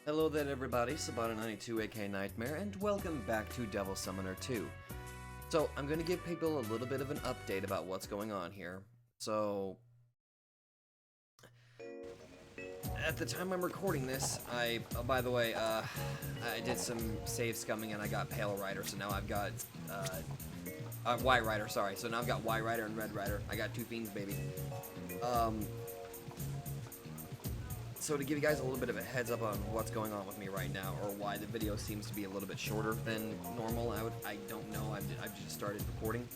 Hello there everybody, Sabata92 aka Nightmare, and welcome back to Devil Summoner 2. So, I'm going to give people a little bit of an update about what's going on here. So, at the time I'm recording this, by the way, I did some save scumming and I got Pale Rider, so now I've got, White Rider, sorry. So now I've got White Rider and Red Rider. I got two fiends, baby. So to give you guys a little bit of a heads up on what's going on with me right now, or why the video seems to be a little bit shorter than normal, I don't know. I've just started recording.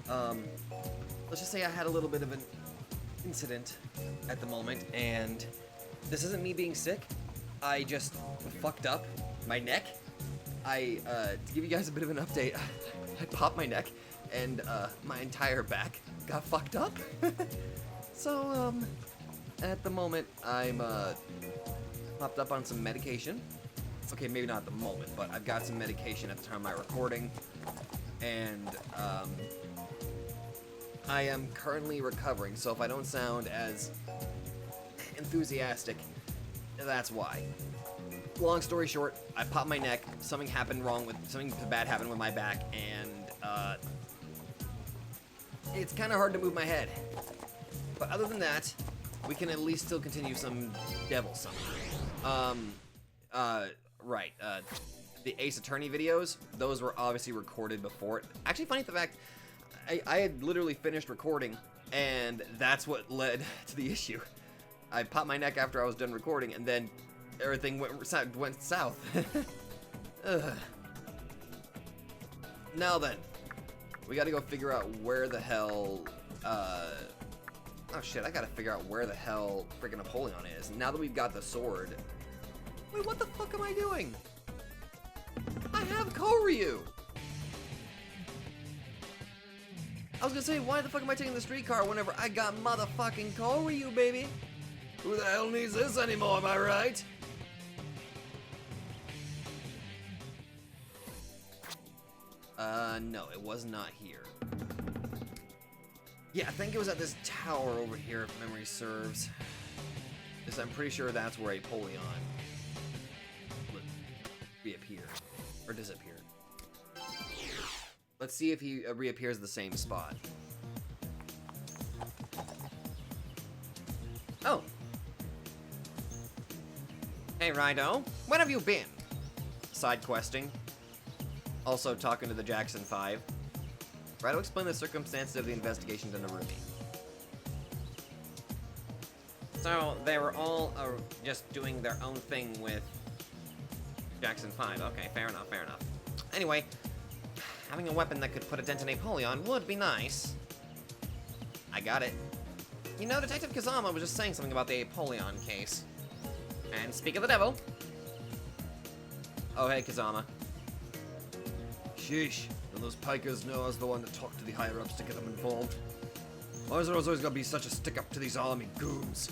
Let's just say I had a little bit of an incident at the moment, and this isn't me being sick. I just fucked up my neck. To give you guys a bit of an update, I popped my neck, and my entire back got fucked up. So, at the moment, I'm popped up on some medication. Okay, maybe not at the moment, but I've got some medication at the time of my recording. And I am currently recovering, so if I don't sound as enthusiastic, that's why. Long story short, I popped my neck, something bad happened with my back, and it's kind of hard to move my head. But other than that, we can at least still continue some devil summoning. The Ace Attorney videos, those were obviously recorded before it. Actually, funny the fact, I had literally finished recording, and that's what led to the issue. I popped my neck after I was done recording, and then everything went south. Ugh. Now then, we gotta go figure out where the hell, oh shit, I gotta figure out where the hell freaking Napoleon is. Now that we've got the sword. Wait, what the fuck am I doing? I have Kororo! I was gonna say, why the fuck am I taking the streetcar whenever I got motherfucking Kororo, baby? Who the hell needs this anymore, am I right? No, it was not here. Yeah, I think it was at this tower over here, if memory serves. Because I'm pretty sure that's where Apollyon reappeared. Or disappeared. Let's see if he reappears at the same spot. Oh. Hey, Raidou. Where have you been? Side questing. Also talking to the Jackson 5. Raidou explain the circumstances of the investigation to Narumi. So, they were all just doing their own thing with Jackson 5. Okay, fair enough, fair enough. Anyway, having a weapon that could put a dent in Apollyon would be nice. I got it. You know, Detective Kazama was just saying something about the Apollyon case. And speak of the devil. Oh, hey, Kazama. Sheesh. And those pikers know I was the one that talked to the higher-ups to get them involved. Why is there always gotta be such a stick-up to these army goons?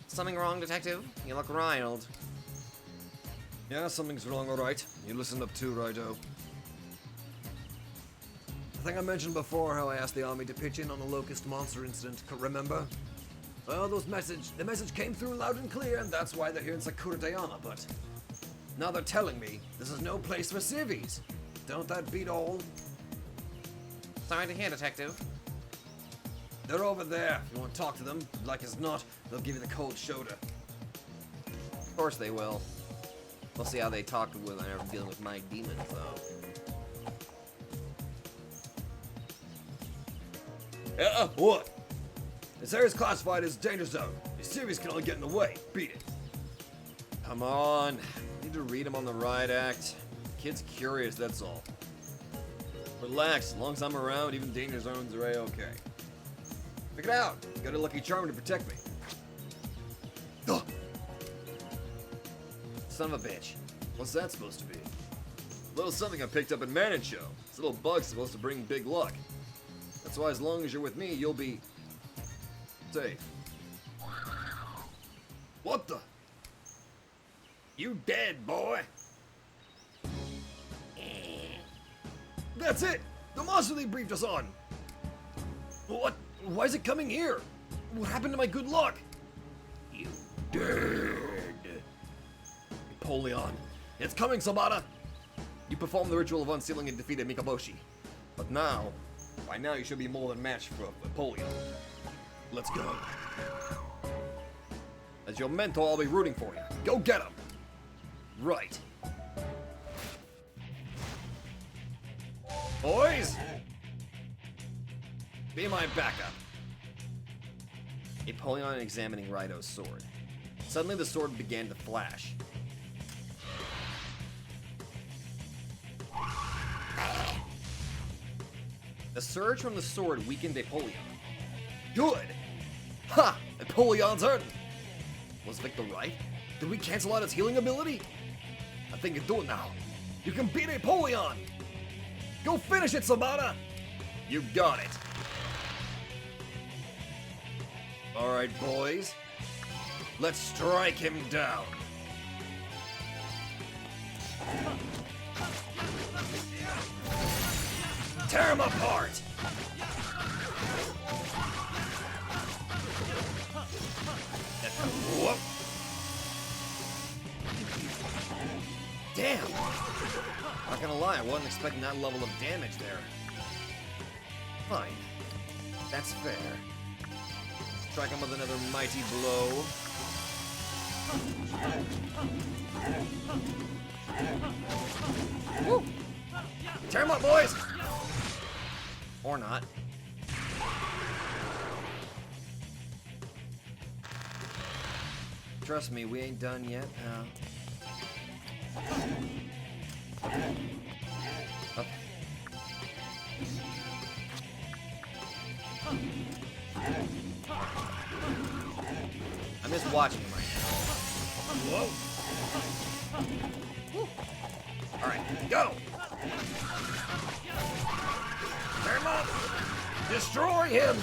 Something wrong, Detective? You look riled. Yeah, something's wrong, alright. You listened up too, Raidou. I think I mentioned before how I asked the army to pitch in on the locust monster incident, remember? Well, the message came through loud and clear, and that's why they're here in Sakura Dayana, but now they're telling me this is no place for civvies. Don't that beat all? Sorry to hear, Detective. They're over there. If you want to talk to them, like as not, they'll give you the cold shoulder. Of course they will. We'll see how they talk when I'm dealing with my demons, though. What? This area's classified as danger zone. These civvies can only get in the way. Beat it. Come on. Need to read him on the riot act. Kid's curious, that's all. Relax, as long as I'm around, even danger zones are A-okay. Pick it out. Got a lucky charm to protect me. Ugh. Son of a bitch. What's that supposed to be? A little something I picked up in Man and Show. This little bug's supposed to bring big luck. That's why as long as you're with me, you'll be safe. What the? You dead, boy. That's it! The monster they briefed us on! What? Why is it coming here? What happened to my good luck? You dead. Apollyon. It's coming, Sabata! You performed the ritual of unsealing and defeated Mikaboshi. But now, by now you should be more than matched for Apollyon. Let's go. As your mentor, I'll be rooting for you. Go get him! Right. Boys! Be my backup. Apollyon examining Raidou's sword. Suddenly the sword began to flash. The surge from the sword weakened Apollyon. Good! Ha! Apollyon's hurting! Was Victor right? Did we cancel out his healing ability? I think you do it now. You can beat Apollyon! Go finish it, Sabata! You got it! Alright, boys. Let's strike him down. Tear him apart! Whoop. Damn! Not gonna lie, I wasn't expecting that level of damage there. Fine. That's fair. Strike him with another mighty blow. Woo! Tear him up, boys! Or not. Trust me, we ain't done yet. Okay. I miss watching him right now. Whoa! Alright, go! Tear him up! Destroy him!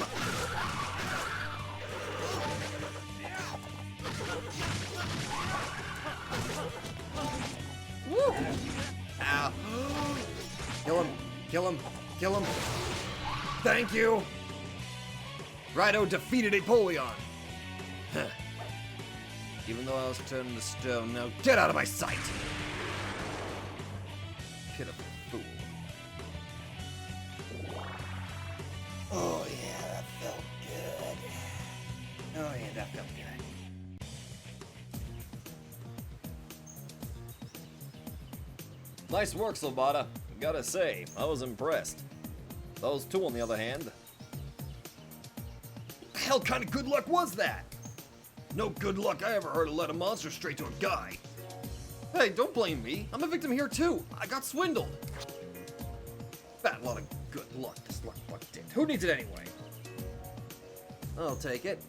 Woo! Ow. Kill him! Kill him! Kill him! Thank you! Raidou defeated Apollyon! Huh. Even though I was turned to stone, now get out of my sight! Pitiful fool. Oh yeah, that felt good. Oh yeah, that felt good. Nice work, Sabata. Gotta say, I was impressed. Those two, on the other hand. The hell kind of good luck was that? No good luck I ever heard of let a monster straight to a guy. Hey, don't blame me. I'm a victim here too. I got swindled. That lot of good luck this luck buck did. Who needs it anyway? I'll take it.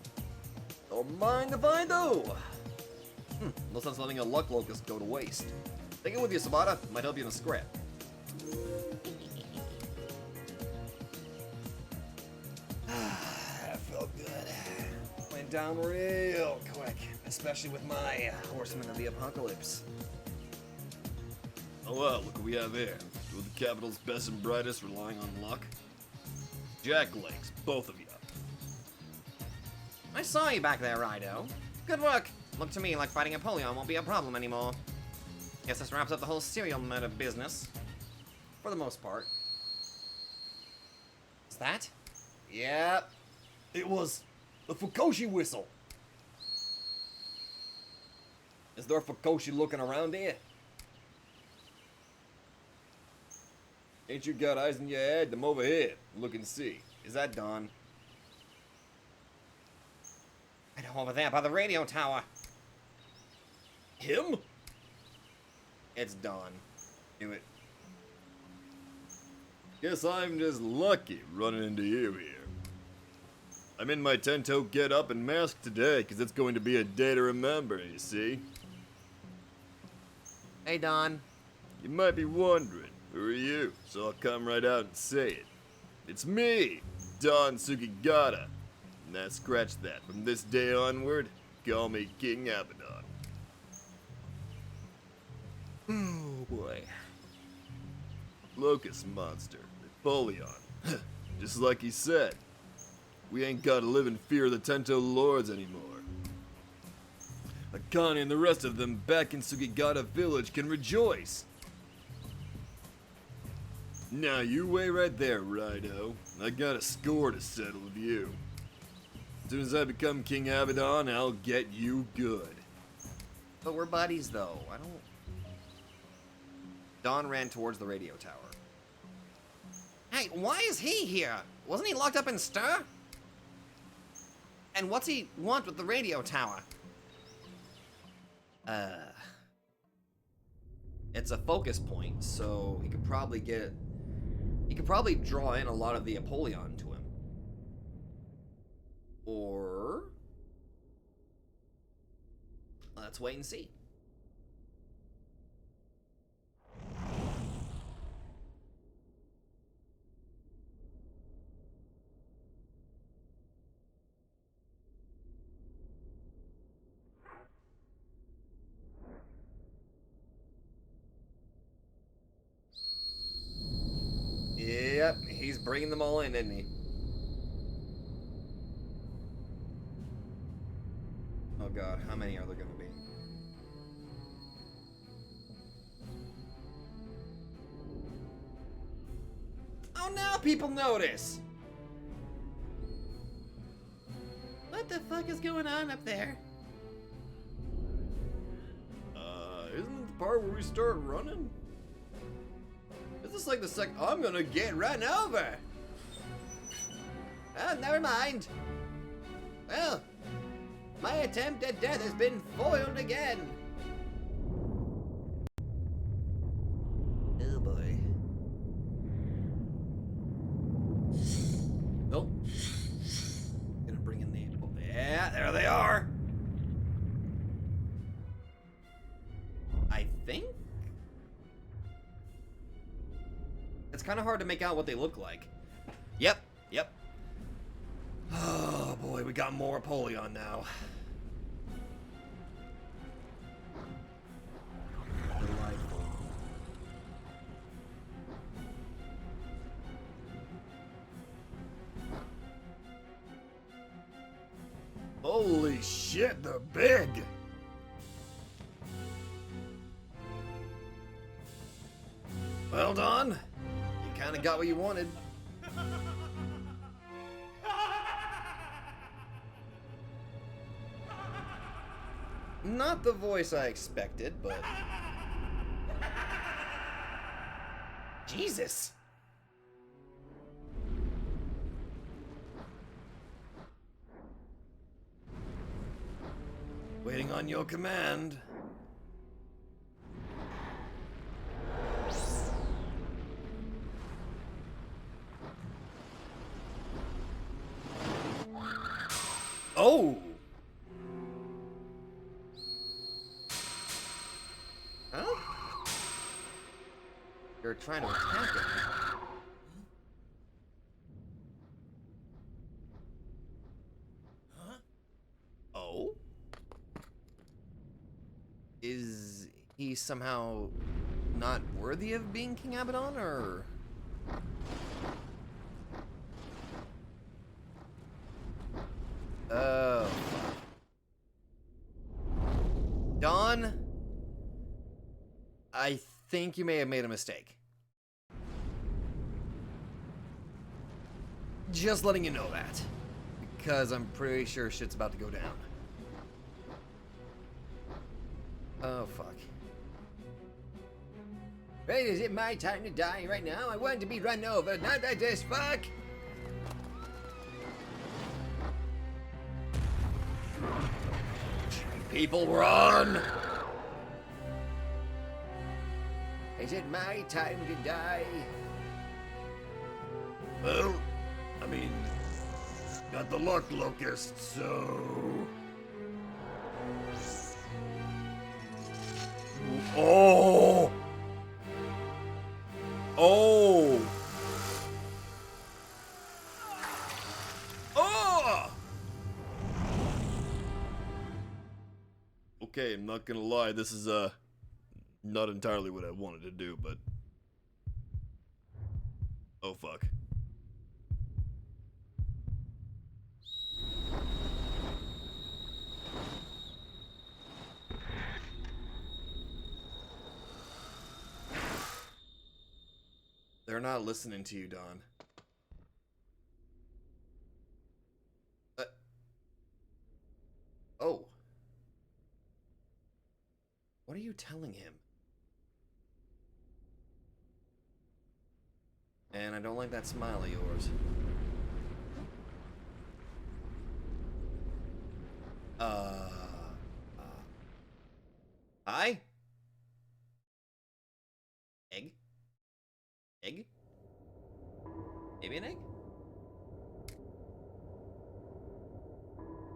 Don't mind if I do. No sense letting a luck locust go to waste. Take it with you, Sabata. Might help you in a scrap. That felt good. Went down real quick, especially with my Horsemen of the Apocalypse. Oh well, look what we have here. Two of the capital's best and brightest relying on luck. Jacklegs, both of you. I saw you back there, Raidou. Good work. Looked to me like fighting Apollyon won't be a problem anymore. Guess this wraps up the whole serial murder business. For the most part. Is that? Yep. It was the Fukoshi whistle. Is there a Fukoshi looking around here? Ain't you got eyes in your head? I'm over here. Look and see. Is that Dawn? Right over there by the radio tower. Him? It's Dawn. Do it. Guess I'm just lucky running into you here. I'm in my Tento get-up and mask today, because it's going to be a day to remember, you see? Hey, Dawn. You might be wondering, who are you? So I'll come right out and say it. It's me, Don Sugigata. Now scratch that. From this day onward, call me King Abaddon. Oh, boy. Locust monster, Apollyon. Just like he said. We ain't gotta live in fear of the Tento Lords anymore. Akane and the rest of them back in Sugigata village can rejoice. Now you wait right there, Raidou. I got a score to settle with you. As soon as I become King Abaddon, I'll get you good. But we're buddies, though. I don't... Don ran towards the radio tower. Hey, why is he here? Wasn't he locked up in Stir? And what's he want with the radio tower? It's a focus point, so he could probably get... He could probably draw in a lot of the Apollyon to him. Or... Let's wait and see. Yep, he's bringing them all in, isn't he? Oh god, how many are there gonna be? Oh, now people notice! What the fuck is going on up there? Isn't it the part where we start running? Is this like the I'm gonna get run over? Oh, never mind. Well, my attempt at death has been foiled again. Oh boy. Oh. Gonna bring in the... Yeah, there they are. I think? It's kind of hard to make out what they look like. Yep. Oh boy, we got more Apollyon now. Delightful. Holy shit, they're big! Well done. You kinda got what you wanted. Not the voice I expected, but... Jesus! Waiting on your command. Oh! Huh? You're trying to attack him. Huh? Oh? Is he somehow not worthy of being King Abaddon, or...? Oh. Don, I think you may have made a mistake. Just letting you know that. Because I'm pretty sure shit's about to go down. Oh, fuck. Right, is it my time to die right now? I want to be run over, not like this, fuck! People run! Is it my time to die? Well, I mean, got the luck locust, so... Oh! Oh! Oh! Okay, I'm not gonna lie, this is, not entirely what I wanted to do, but... Oh, fuck. They're not listening to you, Don. Oh. What are you telling him? And I don't like that smile of yours. Hi? Egg? Egg? Maybe an egg?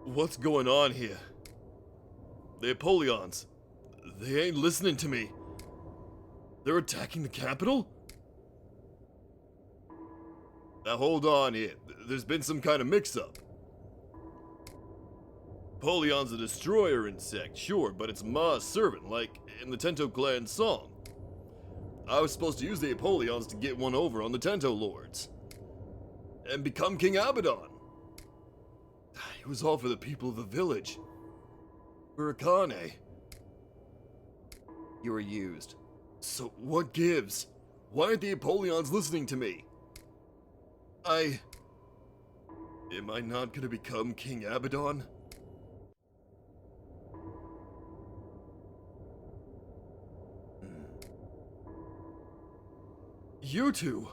What's going on here? The Apollons. They ain't listening to me. They're attacking the capital? Now hold on here. There's been some kind of mix-up. Apollon's a destroyer insect, sure, but it's Ma's servant, like in the Tento clan song. I was supposed to use the Apollons to get one over on the Tento lords. And become King Abaddon. It was all for the people of the village. For Akane. You were used. So what gives? Why aren't the Apollons listening to me? Am I not gonna become King Abaddon? You two!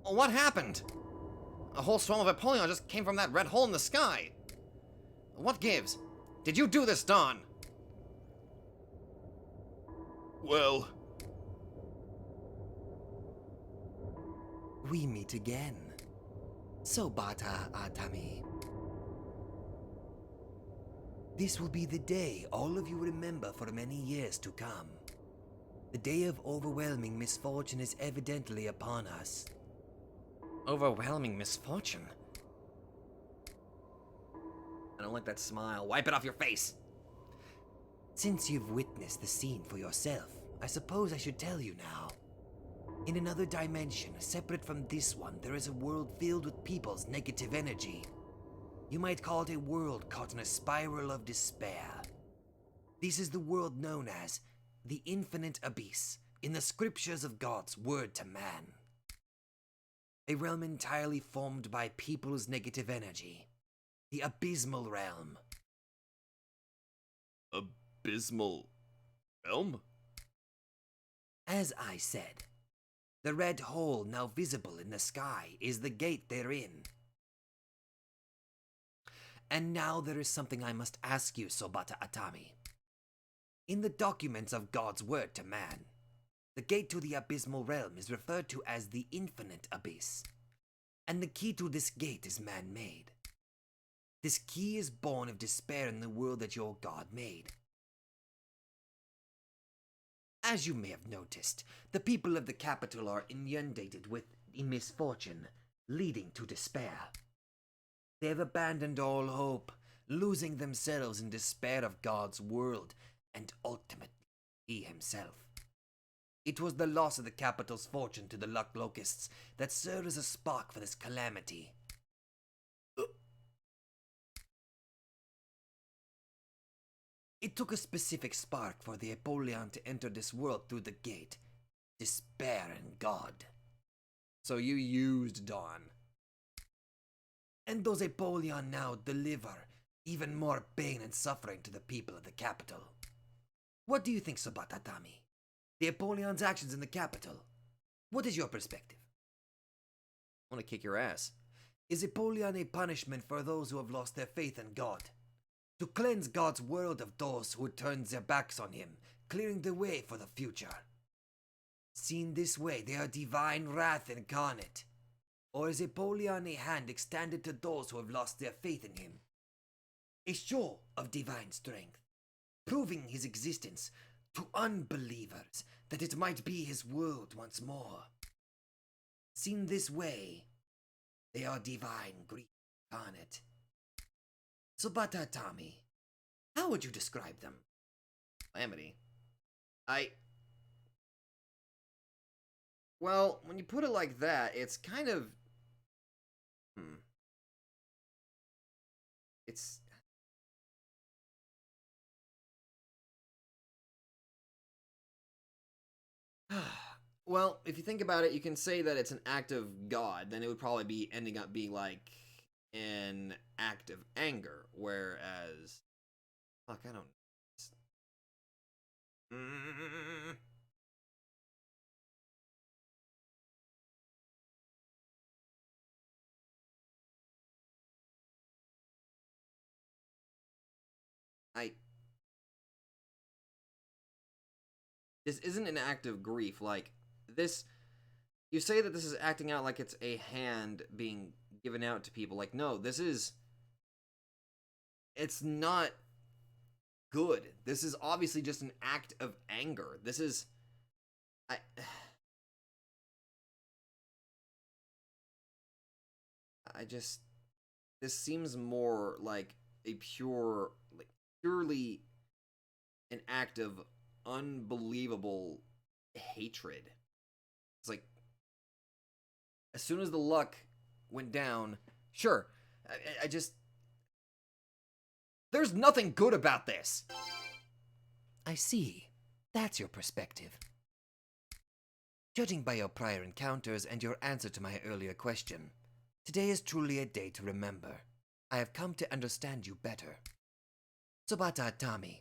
What happened? A whole swarm of Apollyon just came from that red hole in the sky. What gives? Did you do this, Don? Well... We meet again. Sobata Atami. This will be the day all of you remember for many years to come. The day of overwhelming misfortune is evidently upon us. Overwhelming misfortune? I don't like that smile. Wipe it off your face. Since you've witnessed the scene for yourself, I suppose I should tell you now. In another dimension, separate from this one, there is a world filled with people's negative energy. You might call it a world caught in a spiral of despair. This is the world known as the Infinite Abyss, in the scriptures of God's word to man. A realm entirely formed by people's negative energy. The Abysmal Realm. Abysmal... realm? As I said, the red hole now visible in the sky is the gate therein. And now there is something I must ask you, Sobata Atami. In the documents of God's word to man, the gate to the Abysmal Realm is referred to as the Infinite Abyss, and the key to this gate is man-made. This key is born of despair in the world that your God made. As you may have noticed, the people of the capital are inundated with misfortune, leading to despair. They have abandoned all hope, losing themselves in despair of God's world, and ultimately he himself. It was the loss of the capital's fortune to the locusts that served as a spark for this calamity. It took a specific spark for the Apollyon to enter this world through the gate. Despair in God. So you used Dawn. And those Apollyon now deliver even more pain and suffering to the people of the capital. What do you think, Sobata Atami? The Apollyon's actions in the capital. What is your perspective? I want to kick your ass. Is Apollyon a punishment for those who have lost their faith in God? To cleanse God's world of those who turn their backs on him, clearing the way for the future. Seen this way, they are divine wrath incarnate. Or is Apollyon a hand extended to those who have lost their faith in him? A show of divine strength, proving his existence to unbelievers that it might be his world once more. Seen this way, they are divine grief incarnate. Sobata Atami, how would you describe them? Calamity. Well, when you put it like that, it's kind of... It's... Well, if you think about it, you can say that it's an act of God, then it would probably be ending up being like an act of anger, whereas... Fuck, I don't... This isn't an act of grief. Like, this... You say that this is acting out like it's a hand being given out to people. Like, no, this is... It's not good. This is obviously just an act of anger. This is... I just... This seems more like a purely an act of unbelievable hatred. It's like, as soon as the luck went down, sure, I just... There's nothing good about this! I see. That's your perspective. Judging by your prior encounters and your answer to my earlier question, today is truly a day to remember. I have come to understand you better. Tsubata Atami,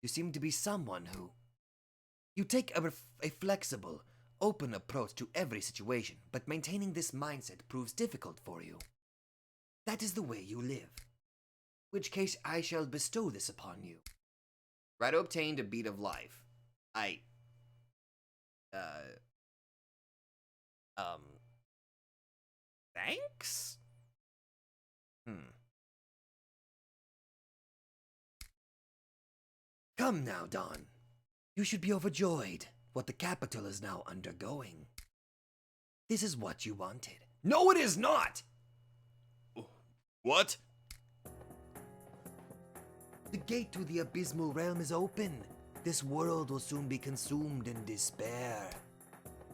you seem to be someone who... You take a flexible, open approach to every situation, but maintaining this mindset proves difficult for you. That is the way you live. Which case I shall bestow this upon you. Raidou obtained a beat of life. Thanks? Come now, Don. You should be overjoyed what the capital is now undergoing. This is what you wanted. No, it is not! What? The gate to the abysmal realm is open. This world will soon be consumed in despair.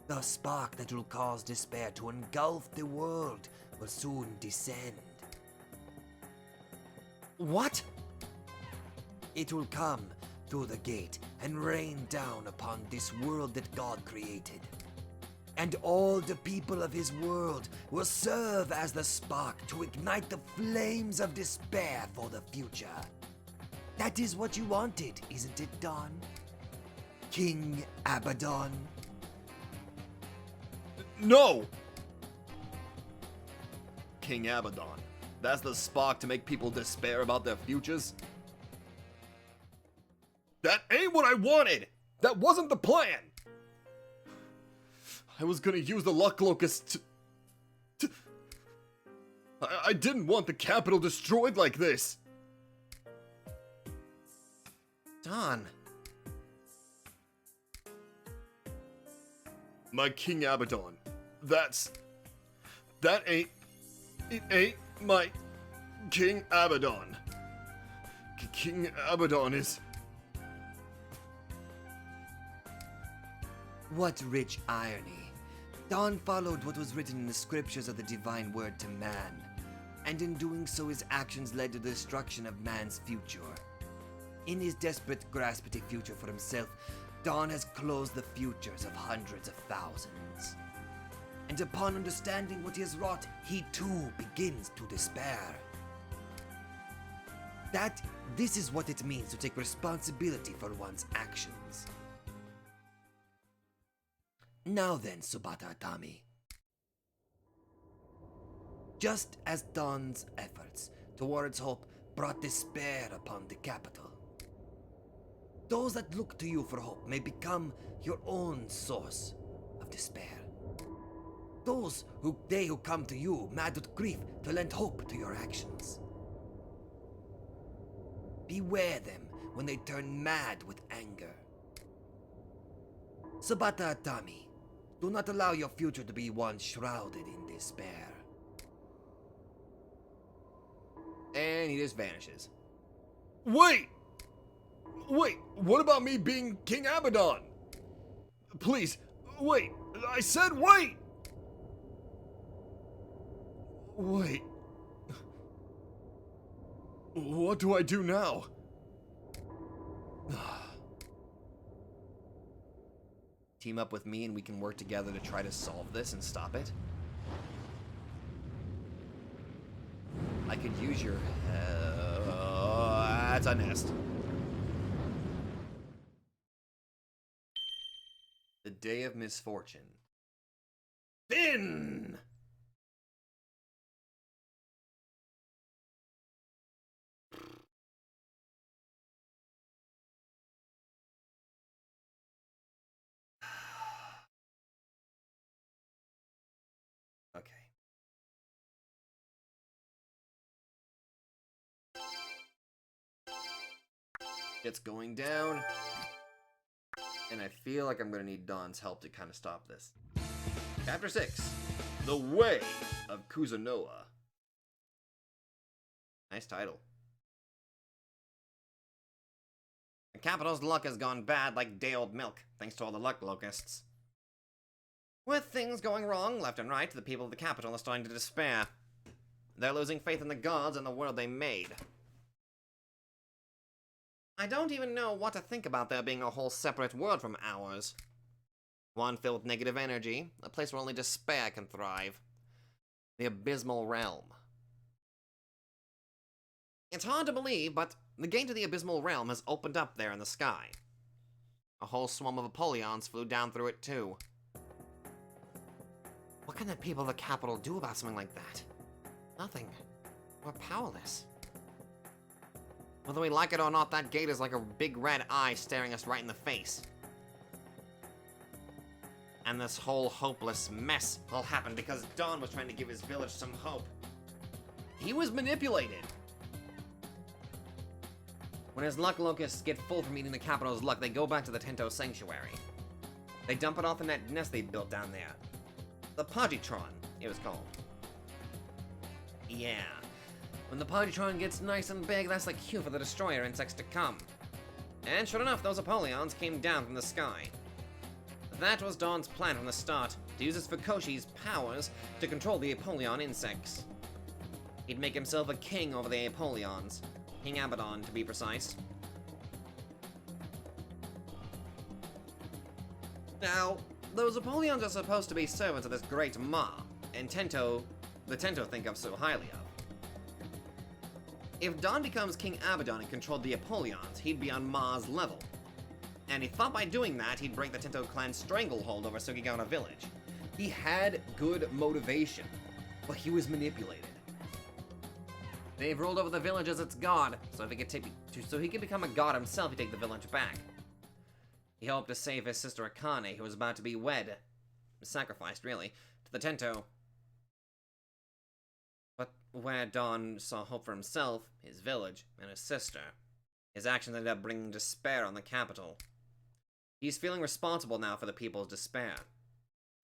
The spark that will cause despair to engulf the world will soon descend. What? It will come through the gate and rain down upon this world that God created. And all the people of his world will serve as the spark to ignite the flames of despair for the future. That is what you wanted, isn't it, Don? King Abaddon? No! King Abaddon. That's the spark to make people despair about their futures? That ain't what I wanted! That wasn't the plan! I was gonna use the luck locust to... I didn't want the capital destroyed like this! Don. My King Abaddon. That ain't... It ain't my King Abaddon. King Abaddon is... What rich irony. Don followed what was written in the scriptures of the divine word to man, and in doing so his actions led to the destruction of man's future. In his desperate grasp at a future for himself, Don has closed the futures of hundreds of thousands. And upon understanding what he has wrought, he too begins to despair. This is what it means to take responsibility for one's actions. Now then, Tsubata Atami. Just as Don's efforts towards hope brought despair upon the capital, those that look to you for hope may become your own source of despair. Those who come to you mad with grief to lend hope to your actions. Beware them when they turn mad with anger. Tsubata Atami, do not allow your future to be one shrouded in despair. And he just vanishes. Wait! Wait, what about me being King Abaddon? Please, wait, I said wait! Wait. What do I do now? Team up with me and we can work together to try to solve this and stop it? I could use your... that's a nest. The Day of Misfortune. Finn! Okay. It's going down. And I feel like I'm gonna need Dawn's help to kind of stop this. Chapter 6. The Way of Kuzunoha. Nice title. The capital's luck has gone bad like day-old milk, thanks to all the luck locusts. With things going wrong left and right, the people of the capital are starting to despair. They're losing faith in the gods and the world they made. I don't even know what to think about there being a whole separate world from ours. One filled with negative energy, a place where only despair can thrive. The Abysmal Realm. It's hard to believe, but the gate to the Abysmal Realm has opened up there in the sky. A whole swarm of Apollons flew down through it too. What can the people of the capital do about something like that? Nothing. We're powerless. Whether we like it or not, that gate is like a big red eye staring us right in the face. And this whole hopeless mess all happened because Dawn was trying to give his village some hope. He was manipulated. When his luck locusts get full from eating the capital's luck, they go back to the Tento Sanctuary. They dump it off in that nest they built down there. The Pagitron, it was called. Yeah. When the Pagitron gets nice and big, that's like cue for the destroyer insects to come. And sure enough, those Apollons came down from the sky. That was Dawn's plan from the start, to use his Fukoshi's powers to control the Apollon insects. He'd make himself a king over the Apollons. King Abaddon, to be precise. Now, those Apollons are supposed to be servants of this great Ma, and the Tento think of so highly of. If Dawn becomes King Abaddon and controlled the Apollons, he'd be on Ma's level. And he thought by doing that, he'd break the Tento clan's stranglehold over Sugigana village. He had good motivation, but he was manipulated. They've ruled over the village as its god, so he could become a god himself, he'd take the village back. He hoped to save his sister Akane, who was about to be sacrificed really, to the Tento. But where Dawn saw hope for himself, his village, and his sister, his actions ended up bringing despair on the capital. He's feeling responsible now for the people's despair,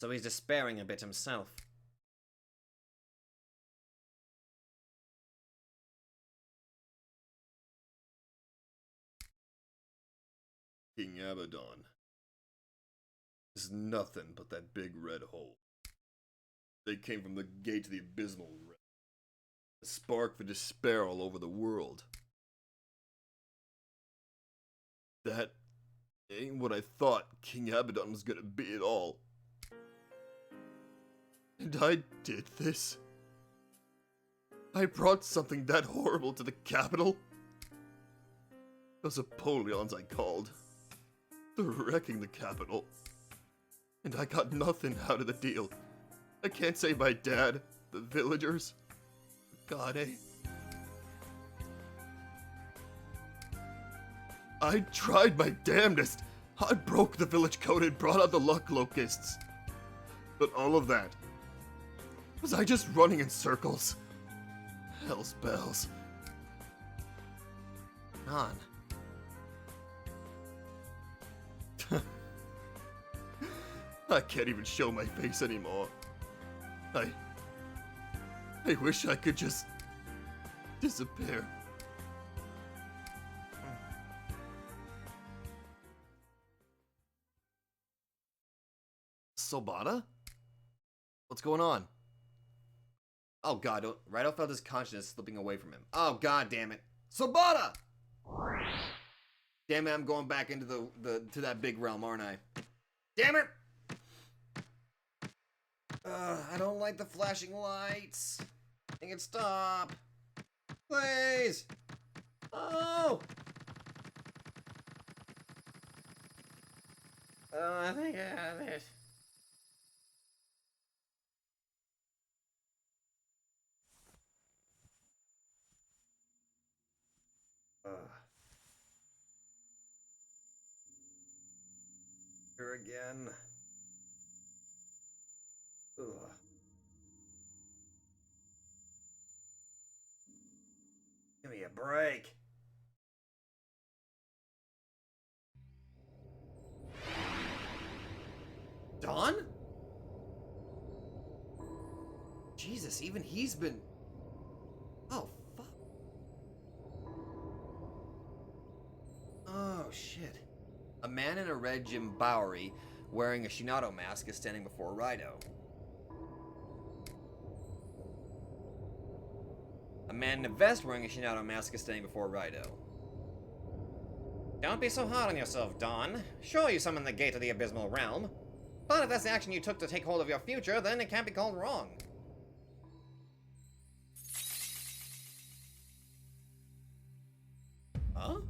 so he's despairing a bit himself. King Abaddon is nothing but that big red hole. They came from the gate to the Abysmal Realm. A spark for despair all over the world. That ain't what I thought King Abaddon was gonna be at all. And I did this. I brought something that horrible to the capital. Those Apollons I called. They're wrecking the capital. And I got nothing out of the deal. I can't save my dad, the villagers, God, eh? I tried my damnedest. I broke the village code and brought out the luck locusts. But all of that, was I just running in circles? Hell's bells. On. I can't even show my face anymore. I wish I could just disappear. Sobata? What's going on? Oh god, Raidou felt his consciousness slipping away from him. Oh god damn it. Sobata! Damn it, I'm going back into to that big realm, aren't I? Damn it! I don't like the flashing lights. Make it stop. Please! Oh! I think this. Here again. Ugh. Give me a break. Dawn? Jesus, even he's been... Oh, fuck. Oh, shit. A man in a red Jim Bowery wearing a Shinato mask is standing before Raidou. A man in a vest wearing a Shinato mask is standing before Raidou. Don't be so hard on yourself, Dawn. Sure, you summoned the gate of the Abysmal Realm. But if that's the action you took to take hold of your future, then it can't be called wrong. Huh?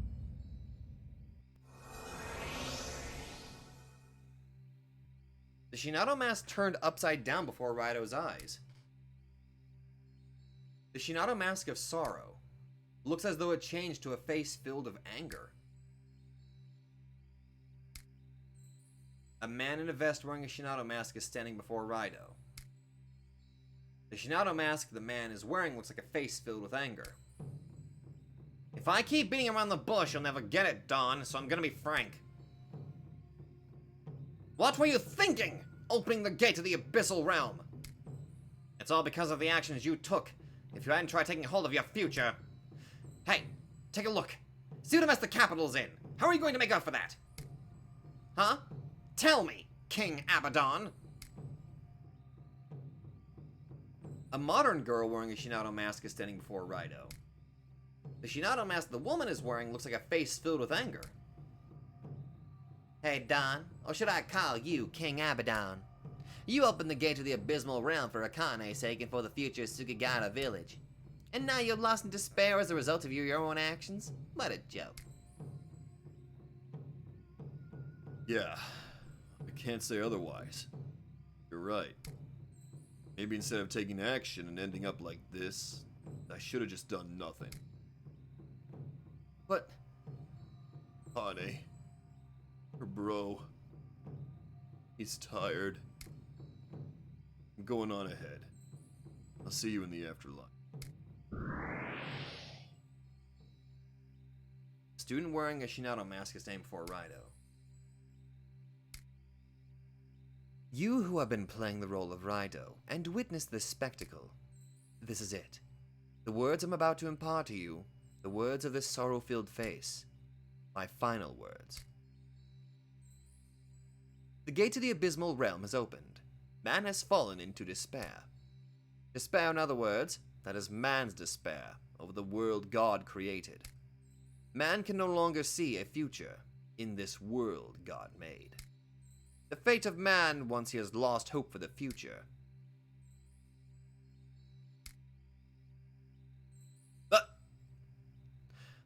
The Shinato mask turned upside down before Raidou's eyes. The Shinato mask of sorrow looks as though it changed to a face filled of anger. A man in a vest wearing a Shinato mask is standing before Raidou. The Shinato mask the man is wearing looks like a face filled with anger. If I keep beating around the bush, you'll never get it, Dawn, so I'm gonna be frank. What were you thinking, opening the gate to the Abyssal Realm? It's all because of the actions you took. If you hadn't tried taking hold of your future... Hey, take a look. See what a mess the capital's in. How are you going to make up for that? Huh? Tell me, King Abaddon. A modern girl wearing a Shinato mask is standing before Raidou. The Shinato mask the woman is wearing looks like a face filled with anger. Hey, Dawn, or should I call you King Abaddon? You opened the gate to the Abysmal Realm for Akane's sake and for the future Sugigata village. And now you're lost in despair as a result of your own actions? What a joke. Yeah, I can't say otherwise. You're right. Maybe instead of taking action and ending up like this, I should have just done nothing. But... Honey. Her bro. He's tired. I'm going on ahead. I'll see you in the afterlife. A student wearing a Shinato mask is standing before Raidou. You who have been playing the role of Raidou and witnessed this spectacle, this is it. The words I'm about to impart to you, the words of this sorrow-filled face, my final words. The gate to the Abysmal Realm has opened. Man has fallen into despair. Despair, in other words, that is man's despair over the world God created. Man can no longer see a future in this world God made. The fate of man once he has lost hope for the future.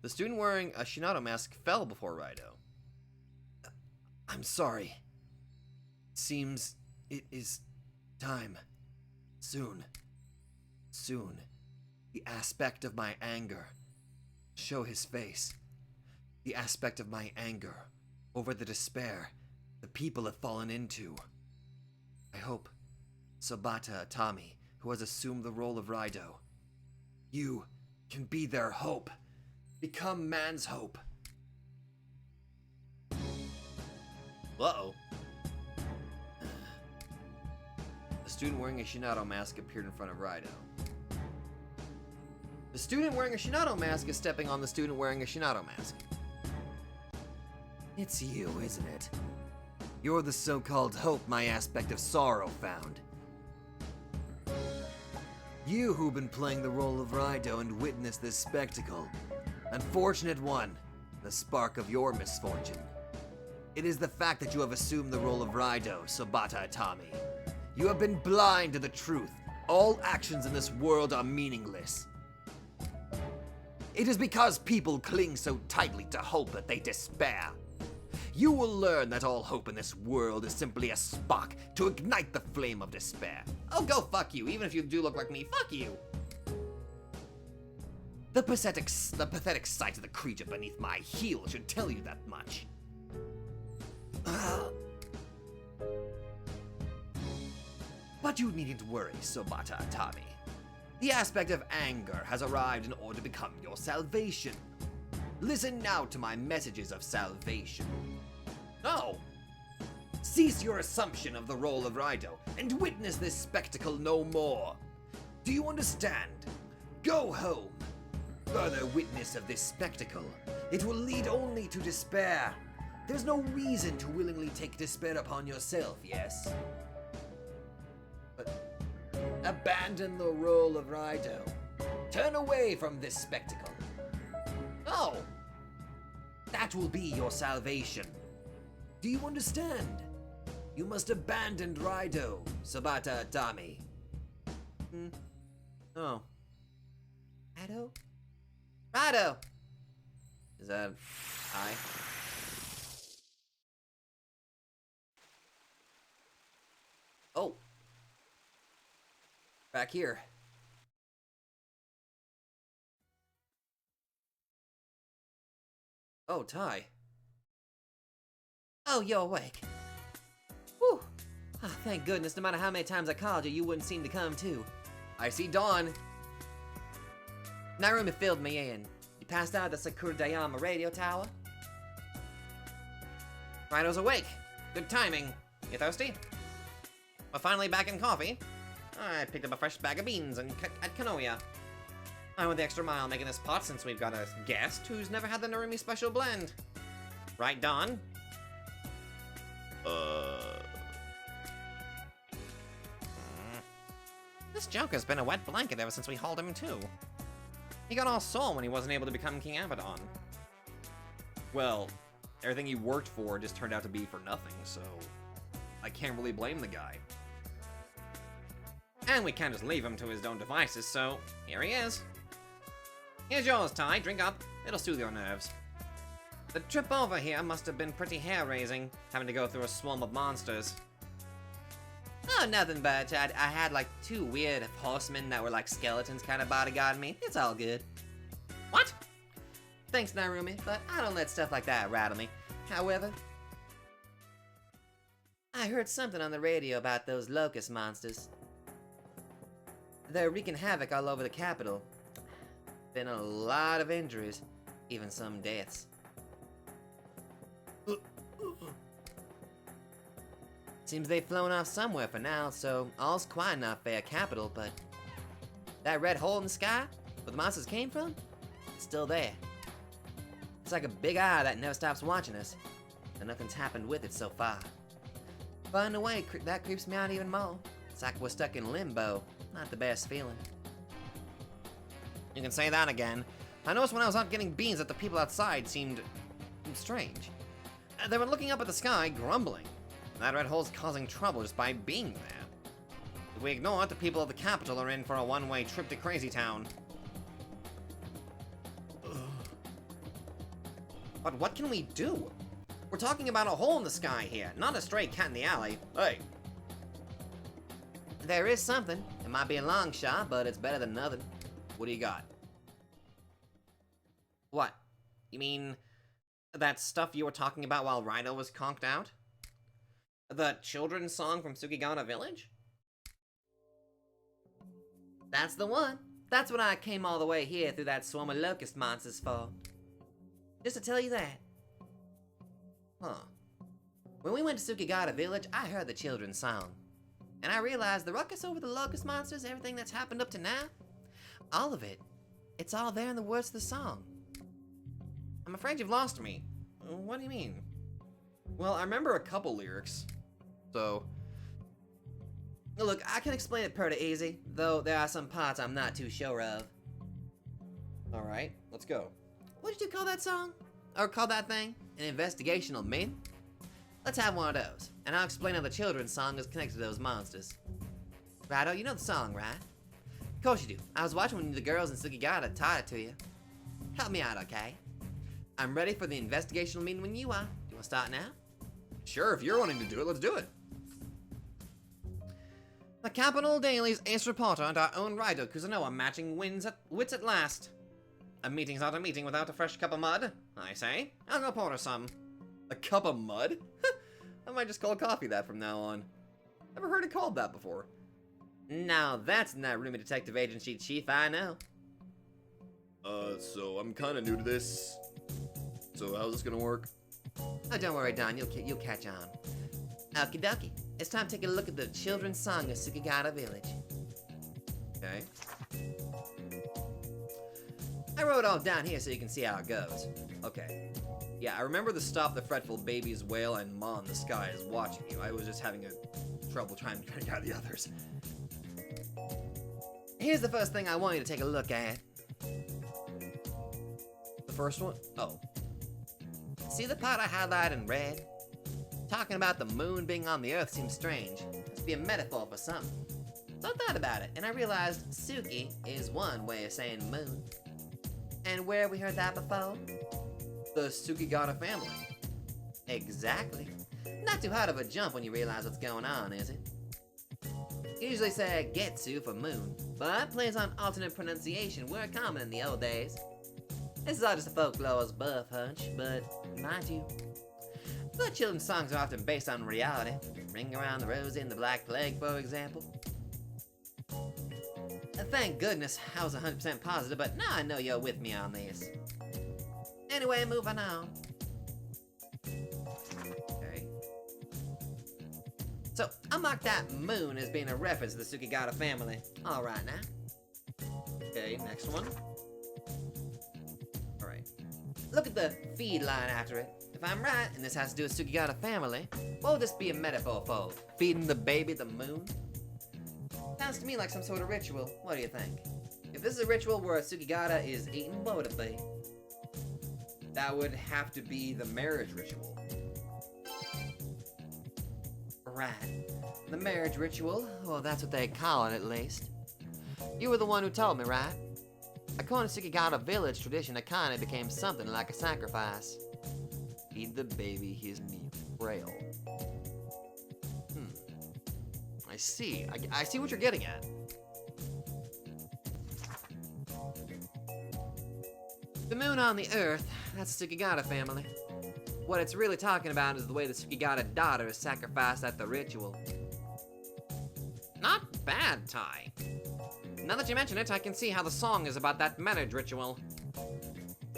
The student wearing a Shinato mask fell before Raidou. I'm sorry. Seems it is time. Soon. The aspect of my anger. Show his face. The aspect of my anger over the despair the people have fallen into. I hope Sabata Atami, who has assumed the role of Raidou, you can be their hope. Become man's hope. Uh-oh. A student wearing a Shinato mask appeared in front of Raidou. The student wearing a Shinato mask is stepping on the student wearing a Shinato mask. It's you, isn't it? You're the so-called hope my aspect of sorrow found. You who've been playing the role of Raidou and witnessed this spectacle. Unfortunate one, the spark of your misfortune. It is the fact that you have assumed the role of Raidou, Sabata Atami. You have been blind to the truth. All actions in this world are meaningless. It is because people cling so tightly to hope that they despair. You will learn that all hope in this world is simply a spark to ignite the flame of despair. Oh, go fuck you, even if you do look like me, fuck you! The pathetic sight of the creature beneath my heel should tell you that much. But you needn't worry, Sabata Atami. The aspect of anger has arrived in order to become your salvation. Listen now to my messages of salvation. No! Cease your assumption of the role of Raidou and witness this spectacle no more. Do you understand? Go home. Further witness of this spectacle. It will lead only to despair. There's no reason to willingly take despair upon yourself, yes? But abandon the role of Raidou. Turn away from this spectacle. No! That will be your salvation. Do you understand? You must abandon Raidou, Sabata Atami. Oh. Raidou? Raidou! Is that hi? Oh. Back here. Oh, Ty. Oh, you're awake. Whew. Oh, thank goodness, no matter how many times I called you, you wouldn't seem to come too. I see dawn. Narumi filled me in. You passed out at the Sakuradayama radio tower? Raidou's awake. Good timing. You thirsty? We're finally back in coffee. I picked up a fresh bag of beans and at Kanoya. I went the extra mile making this pot since we've got a guest who's never had the Narumi special blend. Right, Don? This Joker's been a wet blanket ever since we hauled him too. He got all sore when he wasn't able to become King Abaddon. Well, everything he worked for just turned out to be for nothing, so I can't really blame the guy. And we can't just leave him to his own devices, so here he is. Here's yours, Ty. Drink up. It'll soothe your nerves. The trip over here must have been pretty hair-raising, having to go through a swarm of monsters. Oh, nothing but I had like 2 weird horsemen that were like skeletons kind of bodyguarding me. It's all good. What? Thanks, Narumi, but I don't let stuff like that rattle me. However, I heard something on the radio about those locust monsters. They're wreaking havoc all over the capital. Been a lot of injuries, even some deaths. Seems they've flown off somewhere for now, so all's quiet in our fair capital, but that red hole in the sky, where the monsters came from, it's still there. It's like a big eye that never stops watching us, and nothing's happened with it so far. But in a way, that creeps me out even more. It's like we're stuck in limbo. Not the best feeling. You can say that again. I noticed when I was out getting beans that the people outside seemed strange. They were looking up at the sky, grumbling. That red hole's causing trouble just by being there. If we ignore it, the people of the capital are in for a one-way trip to Crazy Town. But what can we do? We're talking about a hole in the sky here, not a stray cat in the alley. Hey. There is something. It might be a long shot, but it's better than nothing. What do you got? What? You mean that stuff you were talking about while Raidou was conked out? The children's song from Sukigata Village? That's the one. That's what I came all the way here through that swarm of locust monsters for. Just to tell you that. Huh. When we went to Sukigata Village, I heard the children's song. And I realized the ruckus over the locust monsters, everything that's happened up to now, all of it, it's all there in the words of the song. I'm afraid you've lost me. What do you mean? Well, I remember a couple lyrics. So, look, I can explain it pretty easy, though there are some parts I'm not too sure of. Alright, let's go. What did you call that song? Or call that thing? An investigational min? Let's have one of those, and I'll explain how the children's song is connected to those monsters. Raidou, you know the song, right? Of course you do. I was watching when the girls in Sugigata taught it to you. Help me out, okay? I'm ready for the investigational meeting when you are. You want to start now? Sure, if you're wanting to do it, let's do it. The Capital Daily's ace reporter and our own Raidou Kuzunoha matching wits at last. A meeting's not a meeting without a fresh cup of mud, I say. I'll go pour her some. A cup of mud? I might just call coffee that from now on. Never heard it called that before. Now that's not Roomy Detective Agency Chief I know. So I'm kind of new to this. So how's this gonna work? Oh, don't worry, Don. You'll catch on. Okie dokie. It's time to take a look at the children's song of Sugigata Village. Okay. I wrote it all down here so you can see how it goes. Okay. Yeah, I remember the Stop the Fretful Babies wail and Ma in the Sky is watching you. I was just having trouble trying to figure out the others. Here's the first thing I want you to take a look at. The first one? Oh. See the part I highlighted in red? Talking about the moon being on the earth seems strange. It must be a metaphor for something. So I thought about it, and I realized Suki is one way of saying moon. And where have we heard that before? The Sugigata family. Exactly. Not too hard of a jump when you realize what's going on, is it? Usually say Getsu for moon, but plays on alternate pronunciation were common in the old days. This is all just a folklore's buff hunch, but mind you, the children's songs are often based on reality. Ring Around the Rosie and the Black Plague, for example. Thank goodness I was 100% positive, but now I know you're with me on this. Anyway, moving on. Okay. So, I marked that moon as being a reference to the Sugigata family. Alright now. Okay, next one. Alright. Look at the feed line after it. If I'm right, and this has to do with Sugigata family, what would this be a metaphor for? Feeding the baby the moon? Sounds to me like some sort of ritual. What do you think? If this is a ritual where a Sugigata is eaten, what would it be? That would have to be the marriage ritual. Right. The marriage ritual? Well, that's what they call it, at least. You were the one who told me, right? According to Sugigata village tradition, it kinda became something like a sacrifice. Feed the baby his meat frail. I see. I see what you're getting at. The moon on the earth, that's the Sugigata family. What it's really talking about is the way the Sugigata daughter is sacrificed at the ritual. Not bad, Tai. Now that you mention it, I can see how the song is about that marriage ritual.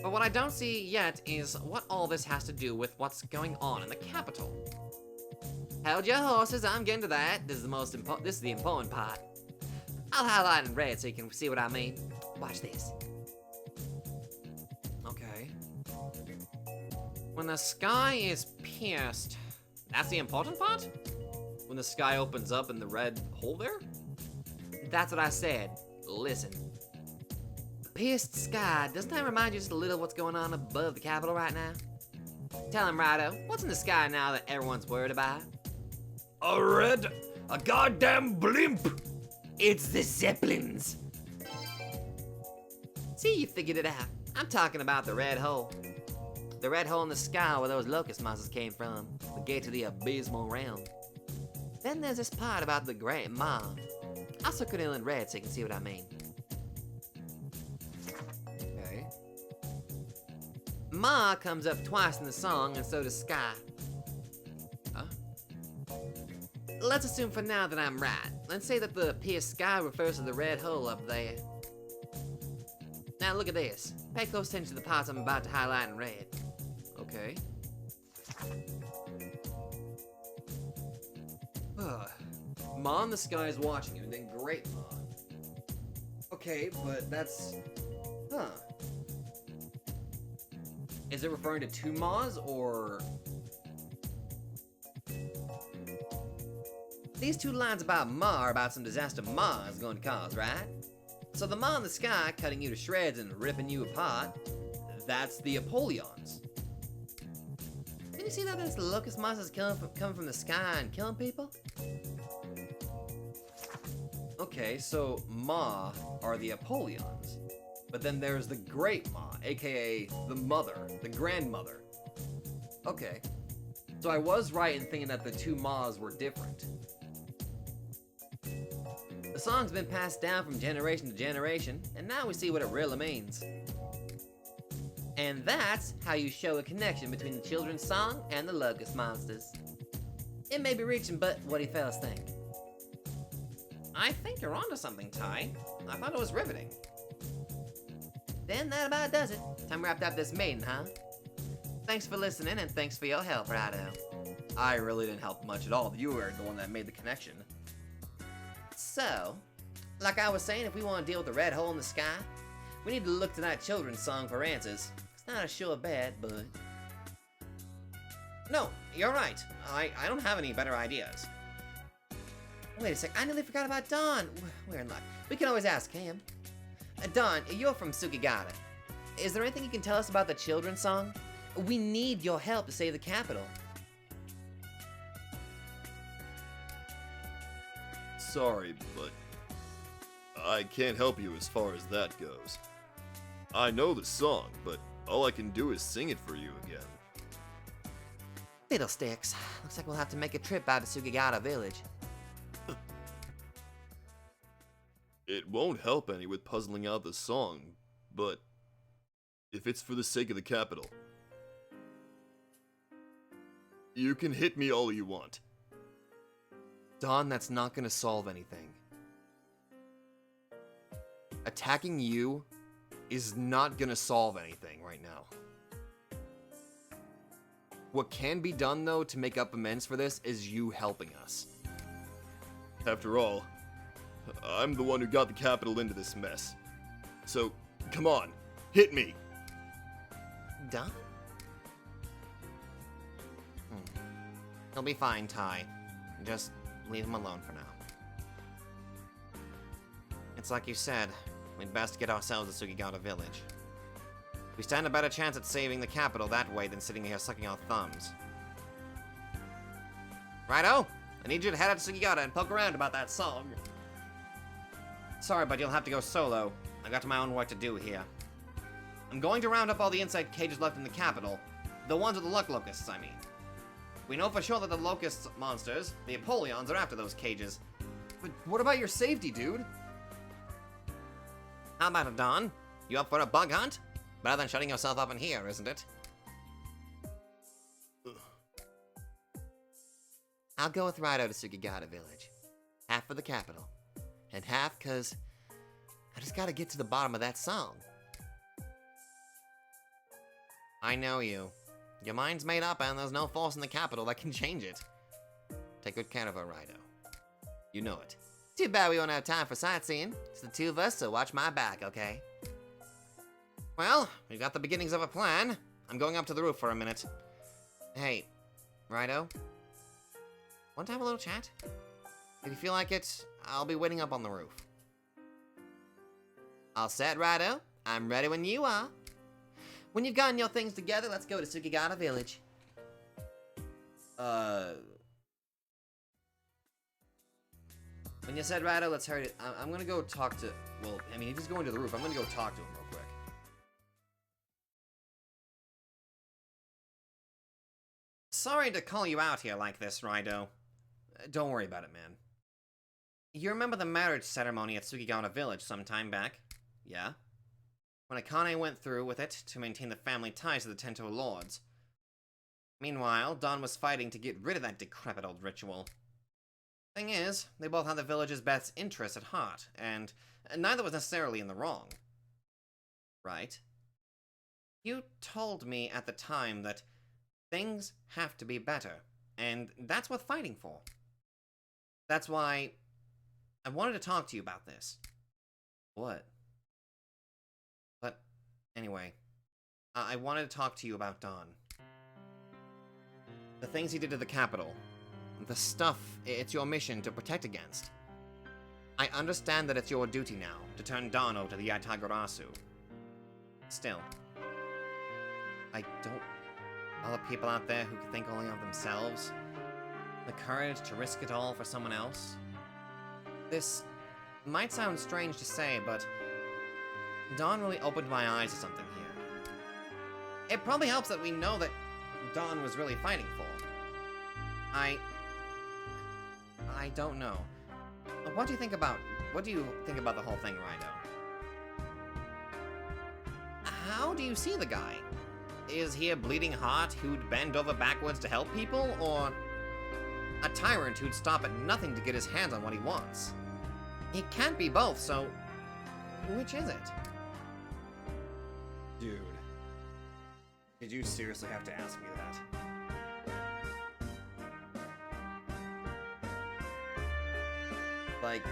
But what I don't see yet is what all this has to do with what's going on in the capital. Hold your horses, I'm getting to that. This is the important part. I'll highlight in red so you can see what I mean. Watch this. Okay. When the sky is pierced, that's the important part? When the sky opens up in the red hole there? That's what I said. Listen. The pierced sky, doesn't that remind you just a little of what's going on above the capital right now? Tell him, Raidou, what's in the sky now that everyone's worried about? A goddamn blimp! It's the Zeppelins! See, you figured it out. I'm talking about the red hole. The red hole in the sky where those locust monsters came from. The gate to the abysmal realm. Then there's this part about the Great Ma. I'll circle it in red so you can see what I mean. Okay. Ma comes up twice in the song, and so does Sky. Huh? Let's assume for now that I'm right. Let's say that the pierced sky refers to the red hole up there. Now look at this. Pay close attention to the parts I'm about to highlight in red. Okay. Ma in the Sky is watching you, and then Great Ma. Okay, but that's... Huh. Is it referring to two Ma's, or... These two lines about Ma are about some disaster Ma is going to cause, right? So the Ma in the sky cutting you to shreds and ripping you apart, That's the Apollons. Didn't you see that there's locust monsters coming from the sky and killing people? Okay, so Ma are the Apollons. But then there's the Great Ma, aka the Mother, the Grandmother. Okay. So I was right in thinking that the two Ma's were different. The song's been passed down from generation to generation, and now we see what it really means. And that's how you show a connection between the children's song and the locust monsters. It may be reaching, but what do you fellas think? I think you're onto something, Ty. I thought it was riveting. Then that about does it. Time to wrap up this meeting, huh? Thanks for listening, and thanks for your help, Raidou. I really didn't help much at all. You were the one that made the connection. So, like I was saying, if we want to deal with the red hole in the sky, we need to look to that children's song for answers. It's not a sure bet, but... No, you're right. I don't have any better ideas. Wait a sec, I nearly forgot about Don. We're in luck. We can always ask him. Don, you're from Sukigata. Is there anything you can tell us about the children's song? We need your help to save the capital. Sorry, but I can't help you as far as that goes. I know the song, but all I can do is sing it for you again. Fiddlesticks. Looks like we'll have to make a trip out to Sukigata village. It won't help any with puzzling out the song, but if it's for the sake of the capital, you can hit me all you want. Don, that's not gonna solve anything. Attacking you is not gonna solve anything right now. What can be done, though, to make up amends for this is you helping us. After all, I'm the one who got the capital into this mess. So, come on, hit me! Don? He'll be fine, Ty. Just leave him alone for now. It's like you said, we'd best get ourselves to Sukigata village. We stand a better chance at saving the capital that way than sitting here sucking our thumbs. Righto! I need you to head out to Sukigata and poke around about that song. Sorry, but you'll have to go solo. I got my own work to do here. I'm going to round up all the insect cages left in the capital. The ones with the luck locusts, I mean. We know for sure that the locust monsters, the Apollons, are after those cages. But what about your safety, dude? How about it, Don? You up for a bug hunt? Better than shutting yourself up in here, isn't it? I'll go with Raidou to Sukigata village. Half for the capital. And half cause I just gotta get to the bottom of that song. I know you. Your mind's made up and there's no force in the capital that can change it. Take good care of her, Raidou. You know it. Too bad we won't have time for sightseeing. It's the two of us, so watch my back, okay? Well, we've got the beginnings of a plan. I'm going up to the roof for a minute. Hey, Raidou? Want to have a little chat? If you feel like it, I'll be waiting up on the roof. All set, Raidou? I'm ready when you are. When you've gotten your things together, let's go to Sukigata village. When you said Raidou, let's hurry. I'm gonna go talk to... Well, I mean, if he's going to the roof, I'm gonna go talk to him real quick. Sorry to call you out here like this, Raidou. Don't worry about it, man. You remember the marriage ceremony at Sukigata village some time back? Yeah? When Akane went through with it to maintain the family ties to the Tento lords. Meanwhile, Don was fighting to get rid of that decrepit old ritual. Thing is, they both had the village's best interests at heart, and neither was necessarily in the wrong. Right? You told me at the time that things have to be better, and that's worth fighting for. That's why I wanted to talk to you about this. What? But anyway, I wanted to talk to you about Don. The things he did to the capital. The stuff it's your mission to protect against. I understand that it's your duty now to turn Don over to the Yatagarasu. Still, I don't All the people out there who can think only of themselves. The courage to risk it all for someone else. This might sound strange to say, but Dawn really opened my eyes to something here. It probably helps that we know that Dawn was really fighting for. I don't know. What do you think about the whole thing, Raidou? How do you see the guy? Is he a bleeding heart who'd bend over backwards to help people, or a tyrant who'd stop at nothing to get his hands on what he wants? It can't be both, so which is it? Dude. Did you seriously have to ask me that? Like,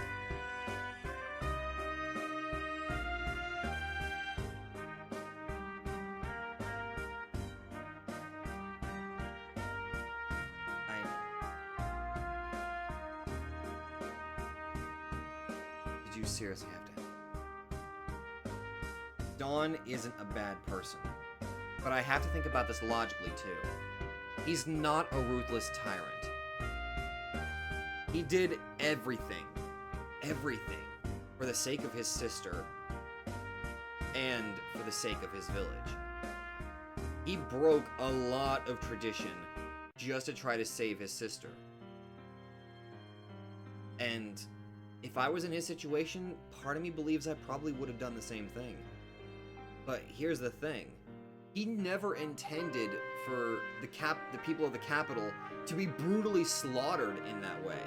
did you seriously have to? Dawn isn't a bad person, but I have to think about this logically too. He's not a ruthless tyrant. He did everything for the sake of his sister and for the sake of his village. He broke a lot of tradition just to try to save his sister. And if I was in his situation, part of me believes I probably would have done the same thing. But here's the thing. He never intended for the people of the capital to be brutally slaughtered in that way.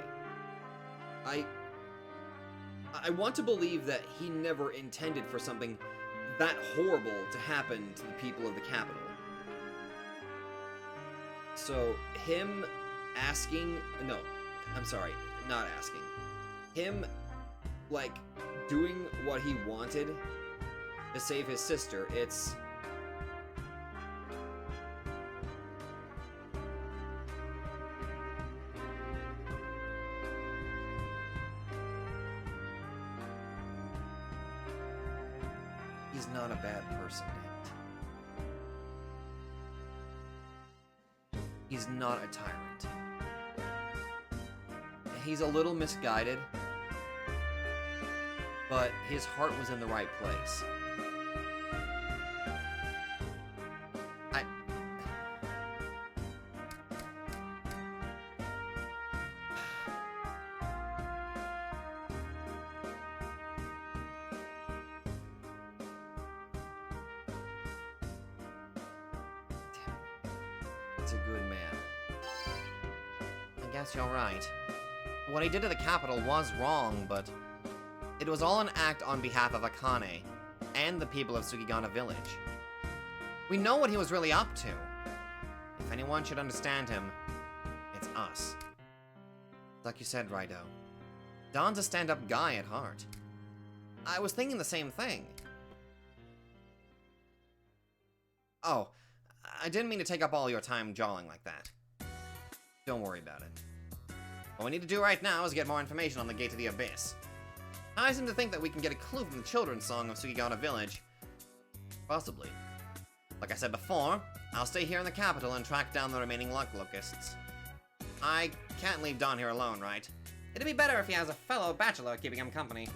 I want to believe that he never intended for something that horrible to happen to the people of the capital. So, him asking... No, I'm sorry, not asking. Him, like, doing what he wanted to save his sister, it's... He's not a bad person, Nate. He's not a tyrant. He's a little misguided, but his heart was in the right place. It's a good man. I guess you're right. What he did to the capital was wrong, but it was all an act on behalf of Akane and the people of Sugigana Village. We know what he was really up to. If anyone should understand him, it's us. Like you said, Raidou, Don's a stand-up guy at heart. I was thinking the same thing. Oh, I didn't mean to take up all your time jawing like that. Don't worry about it. What we need to do right now is get more information on the Gate to the Abyss. I seem to think that we can get a clue from the children's song of Sugigana Village. Possibly. Like I said before, I'll stay here in the capital and track down the remaining locusts. I can't leave Don here alone, right? It'd be better if he has a fellow bachelor keeping him company.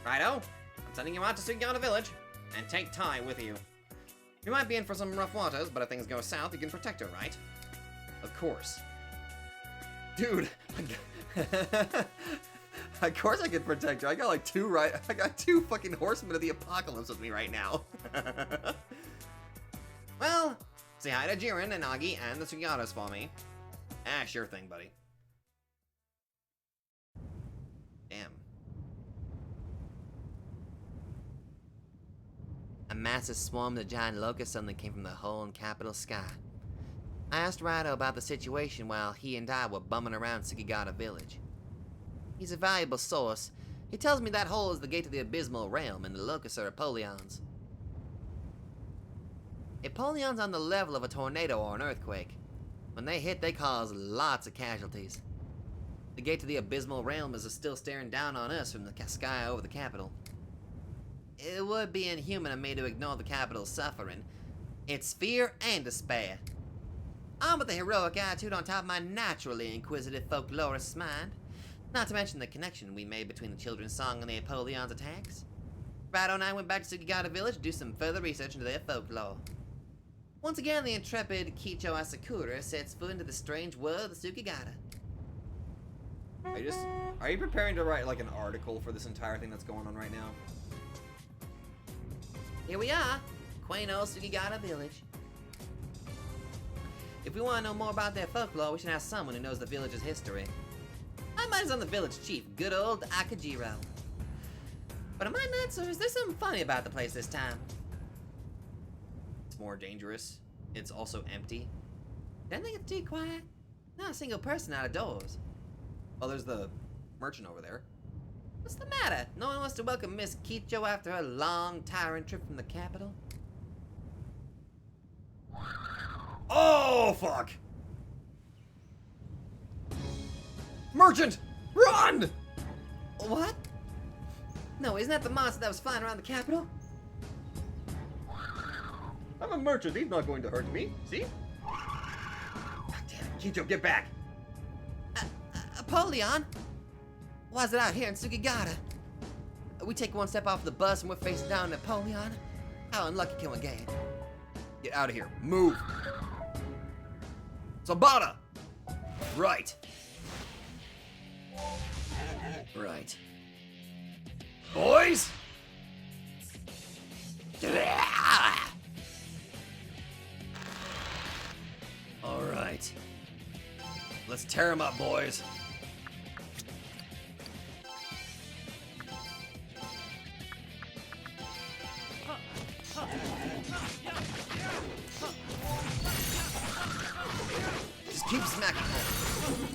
Righto, I'm sending you out to Sugigana Village, and take Tai with you. You might be in for some rough waters, but if things go south, you can protect her, right? Of course. Dude, of course I can protect her. I got like I got two fucking horsemen of the apocalypse with me right now. Well, say hi to Jiren and Nagi and the Sugiharas for me. Ah, sure thing, buddy. Damn. A massive swarm of giant locusts suddenly came from the hole in capital sky. I asked Raidou about the situation while he and I were bumming around Sugigana Village. He's a valuable source. He tells me that hole is the gate to the abysmal realm and the locusts are Apollons. Apollons on the level of a tornado or an earthquake. When they hit, they cause lots of casualties. The gate to the abysmal realm is still staring down on us from the sky over the capital. It would be inhuman of me to ignore the capital's suffering. It's fear and despair. I'm with the heroic attitude on top of my naturally inquisitive folklorist's mind. Not to mention the connection we made between the children's song and the Apollion's attacks. Raidou and I went back to Sukigata Village to do some further research into their folklore. Once again, the intrepid Kicho Asakura sets foot into the strange world of Sukigata. Are you preparing to write like an article for this entire thing that's going on right now? Here we are, quaint old Sukigata Village. If we want to know more about their folklore, we should ask someone who knows the village's history. My mind is on the village chief, good old Akajiro. But am I nuts, or is there something funny about the place this time? It's more dangerous. It's also empty. Don't think it's too quiet. Not a single person out of doors. Oh, there's the merchant over there. What's the matter? No one wants to welcome Miss Kicho after her long, tiring trip from the capital? Oh, fuck! Merchant! Run! What? No, isn't that the monster that was flying around the capital? I'm a merchant. He's not going to hurt me. See? God damn it. Kicho, get back! Apollyon? Why is it out here in Sukigata? We take one step off the bus and we're facing down Apollyon? How unlucky can we get? Get out of here. Move! Sabata! Right. Right. Boys! Alright. Let's tear him up, boys. Just keep smacking home.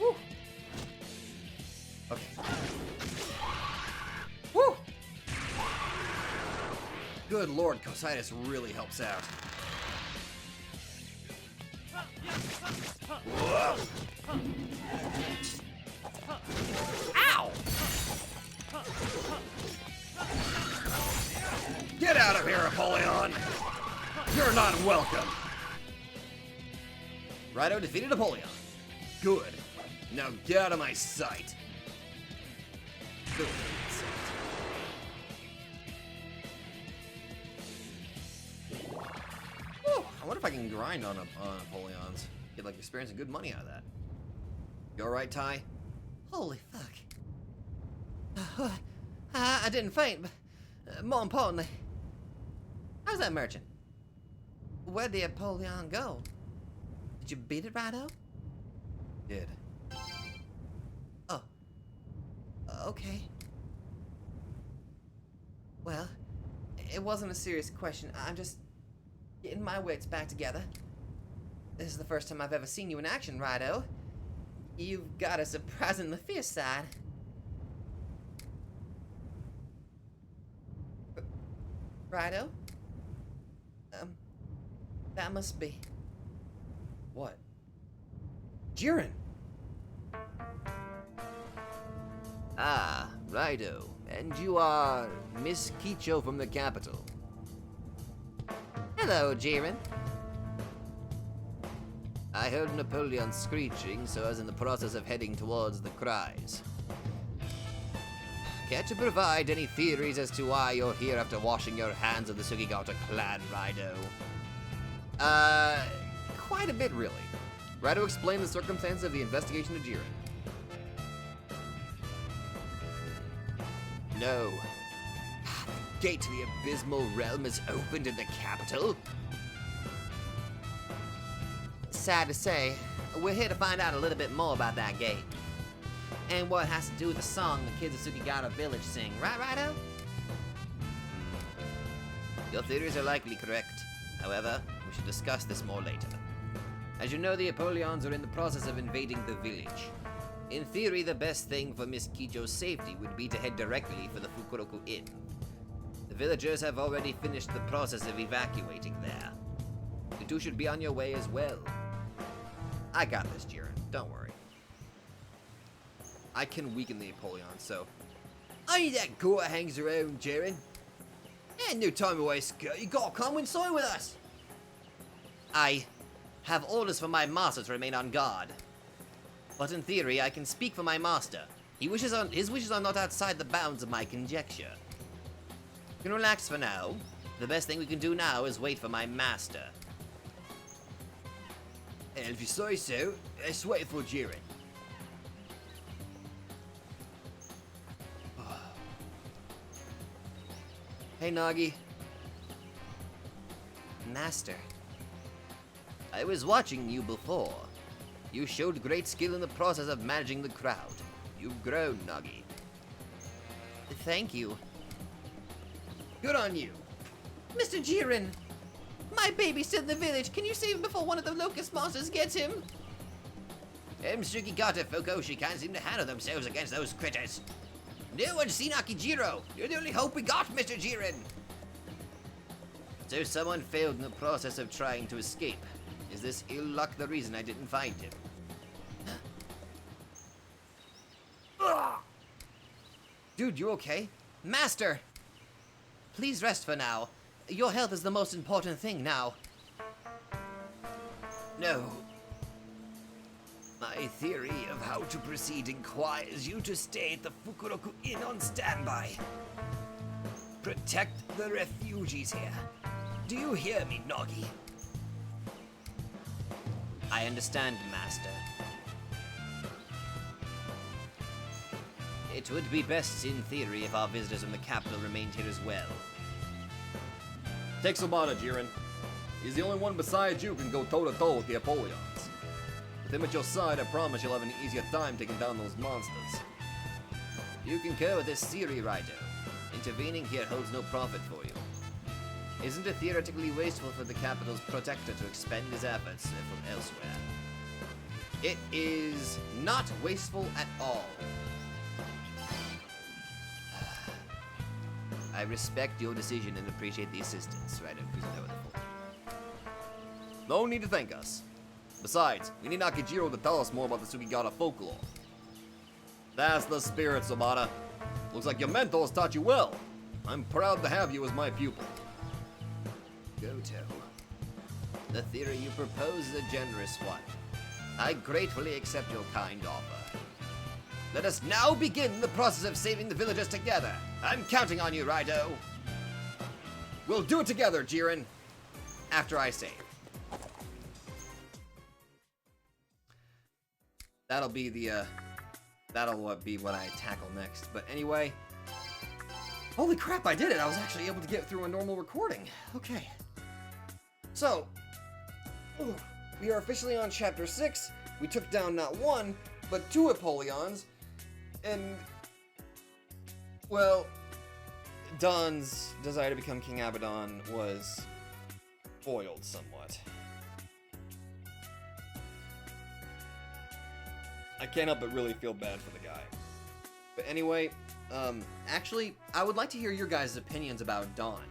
Woo. Okay. Woo! Good lord, Cositis really helps out. Whoa. Ow! Get out of here, Apollyon! You're not welcome! Raidou defeated Apollyon. Good. Now get out of my sight. Good. Whew, I wonder if I can grind on Apollons. Get like experience and good money out of that. You alright, Ty? Holy fuck. I didn't faint, but more importantly, how's that merchant? Where'd the Apollyon go? Did you beat it, Raidou? Did. Oh. Okay. Well, it wasn't a serious question. I'm just getting my wits back together. This is the first time I've ever seen you in action, Raidou. You've got a surprisingly fierce side. Raidou? That must be... What? Jiren! Ah, Raidou. And you are Miss Kicho from the capital. Hello, Jiren. I heard Napoleon screeching, so I was in the process of heading towards the cries. Care to provide any theories as to why you're here after washing your hands of the Sukigata clan, Raidou? Quite a bit, really. Raidou explained the circumstances of the investigation to Jiren. No. The gate to the abysmal realm is opened in the capital? Sad to say, we're here to find out a little bit more about that gate. And what it has to do with the song the kids of Sukigata Village sing, right, Raidou? Your theories are likely correct. However, we should discuss this more later. As you know, the Apollons are in the process of invading the village. In theory, the best thing for Miss Kicho's safety would be to head directly for the Fukuroku Inn. The villagers have already finished the process of evacuating there. You two should be on your way as well. I got this, Jiren. Don't worry. I can weaken the Apollyon, so... Are you that goat hangs around, Jiren? Ain't no time to waste, girl. You gotta come inside with us. I have orders from my master to remain on guard. But in theory, I can speak for my master. His wishes are not outside the bounds of my conjecture. You can relax for now. The best thing we can do now is wait for my master. And if you say so, let's wait for Jiren. Hey, Nagi. Master. I was watching you before. You showed great skill in the process of managing the crowd. You've grown, Nagi. Thank you. Good on you. Mr. Jiren! My baby's still in the village. Can you save him before one of the locust monsters gets him? Sugigata Fukoshi can't seem to handle themselves against those critters. No one's seen Akijiro. You're the only hope we got, Mr. Jiren. So someone failed in the process of trying to escape. Is this ill luck the reason I didn't find him? Dude, you okay? Master! Please rest for now. Your health is the most important thing now. No. My theory of how to proceed requires you to stay at the Fukuroku Inn on standby. Protect the refugees here. Do you hear me, Nagi? I understand, Master. It would be best in theory if our visitors from the capital remained here as well. Take Sobata, Jiren. He's the only one besides you who can go toe-to-toe with the Apollons. With him at your side, I promise you'll have an easier time taking down those monsters. You concur with this theory, Raidou. Intervening here holds no profit for you. Isn't it theoretically wasteful for the capital's protector to expend his efforts from elsewhere? It is not wasteful at all. I respect your decision and appreciate the assistance, Raidou Kuzunoha. No need to thank us. Besides, we need Akijiro to tell us more about the Sugigata folklore. That's the spirit, Sobata. Looks like your mentor has taught you well. I'm proud to have you as my pupil. Goto. The theory you propose is a generous one. I gratefully accept your kind offer. Let us now begin the process of saving the villagers together. I'm counting on you, Raidou. We'll do it together, Jiren. After I save. That'll be the, that'll be what I tackle next. But anyway, holy crap, I did it! I was actually able to get through a normal recording. Okay. So, we are officially on Chapter 6. We took down not one, but 2 Apollons. And, well, Don's desire to become King Abaddon was foiled somewhat. I can't help but really feel bad for the guy. But anyway, actually, I would like to hear your guys' opinions about Don.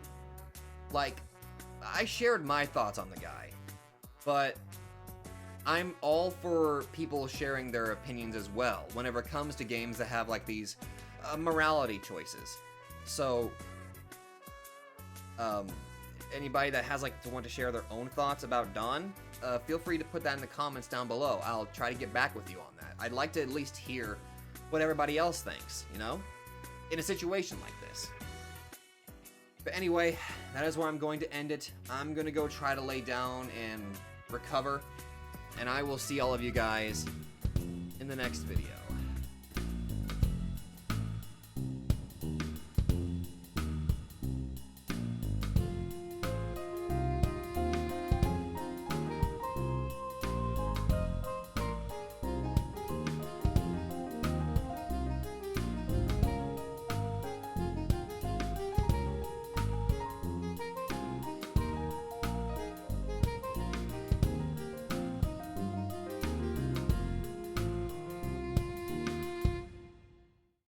Like, I shared my thoughts on the guy, but I'm all for people sharing their opinions as well whenever it comes to games that have like these morality choices. So, anybody that has like to want to share their own thoughts about Don, feel free to put that in the comments down below. I'll try to get back with you on that. I'd like to at least hear what everybody else thinks, you know, in a situation like this. But anyway, that is where I'm going to end it. I'm going to go try to lay down and recover, and I will see all of you guys in the next video.